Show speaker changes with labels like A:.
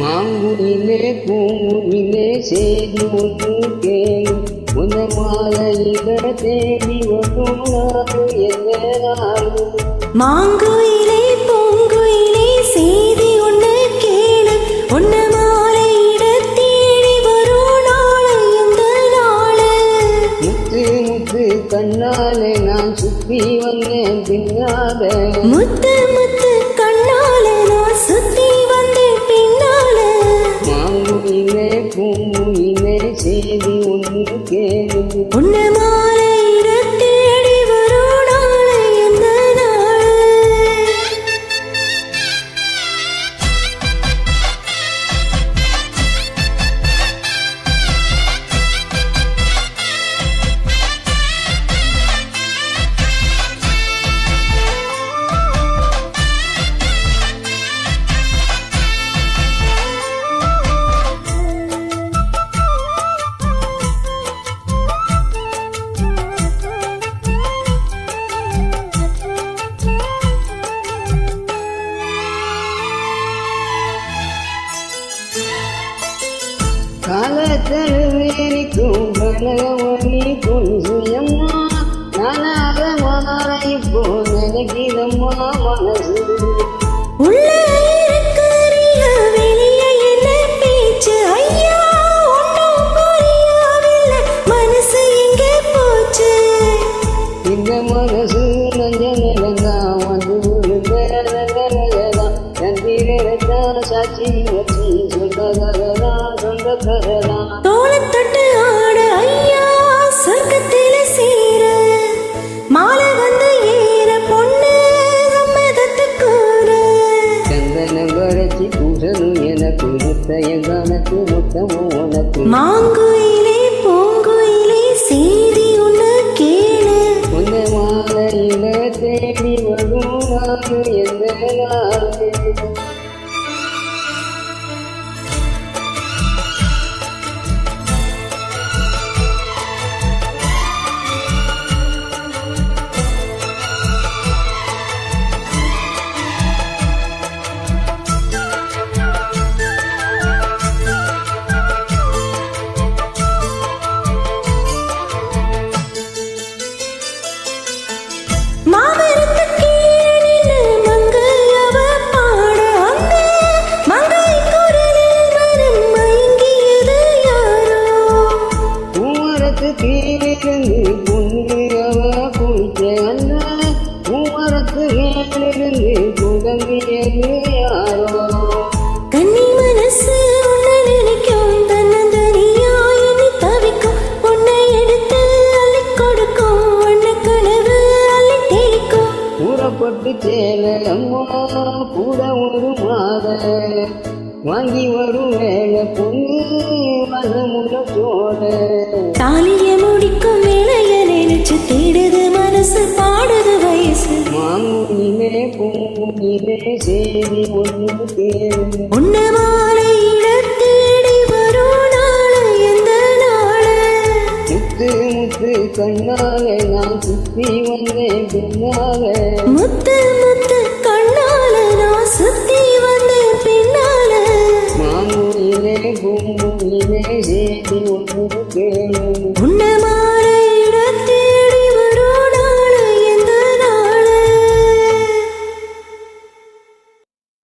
A: மாங்குயிலே பூங்குயிலே செய்தி ஒன்று கேளு உந்த மாலையிட தேடி வரும் நாடு எந்த நாடு
B: மாங்குயிலே பூங்குயிலே செய்தி ஒன்று கேளு உன்ன மாலையிட தேடி வரும் நாடு எந்த நாடு
A: முத்து முத்து கண்ணாலே நான் சுத்தி வந்தேன் பின்னால
B: முத்து முத்து கண்ணாலே நான் சுத்தி வந்தேன் பின்னால
A: மாங்குயிலே பூங்குயிலே செய்தி ஒன்று கேளு
B: உன்ன மாலையிட தேடி வரும் நாடு எந்த நாடு
A: காலத்தழுவேனிக்கும் கனகமணி பொன்சுயம்மா நானாக மாற இப்போ நினைக்கிறம்மா மனசு
B: உள்ள இருக்கிறிய வெளியே என்ன பேச்சு ஐயா ஒன்றும் புரியவில்லை மனசு எங்கே போச்சு
A: இந்த மனசு நஞ்ச நிலந்தான் வந்து விழுந்ததான் சந்திரத்தான் சாட்சி வச்சு சொந்தகரதான் சொந்த கரதான்
B: தோளத்தொட்டு ஆட ஐயா சொர்க்கத்தில சேர மாலை வந்து ஏற பொண்ணு சம்மதத்துக்கூற
A: சந்தன வரைச்சி பூசணும் எனக்கு முத்தைய காலத்து மொத்தமும் உனக்கு
B: மாங்குயிலே பூங்குயிலே செய்தி ஒன்று கேளு
A: உன்னை மாலையில தேடி வரும் நாடு எந்த நாடு
B: மாமரத்துக்கு கீழே மங்கையவ பாட அந்த மங்கை குரலில் மனம் மயங்கியது யாரோ
A: பூமரத்து கீழிருந்து பொண்ணு அவ குளிச்ச அந்த பூமரத்து மேலிருந்து குதம்பியது யாரோ
B: கன்னி மனசு உன்னை நினைக்கும் தன்னந்தனியா எண்ணி தவிக்கும் உன்னை எடுத்து அள்ளி கொடுக்கும் உன்னை கனவு அள்ளி தெளிக்கும்
A: கூறப்பட்டு சேல அம்மா கூட ஒரு மாத வாங்கி வரும் வேலை பொண்ணு மனமுள்ள சோழ
B: தாலிய முடிக்கும் வேளைய நினைச்சு தேடுது மனசு பாடுது வயசு
A: மாங்குயிலே பூங்குயிலே செய்தி ஒன்று கேளு
B: உன்ன மாலையிட தேடி வரும் நாள் எந்த நாள்
A: முத்து முத்து கண்ணாலே நான் சுத்தி வந்தேன் பின்னால
B: முத்து முத்து கண்ணால நான் சுத்தி வந்தேன் பின்னால
A: மாங்குயிலே பூங்குயிலே செய்தி ஒன்று கேளு
B: உன்ன மாலை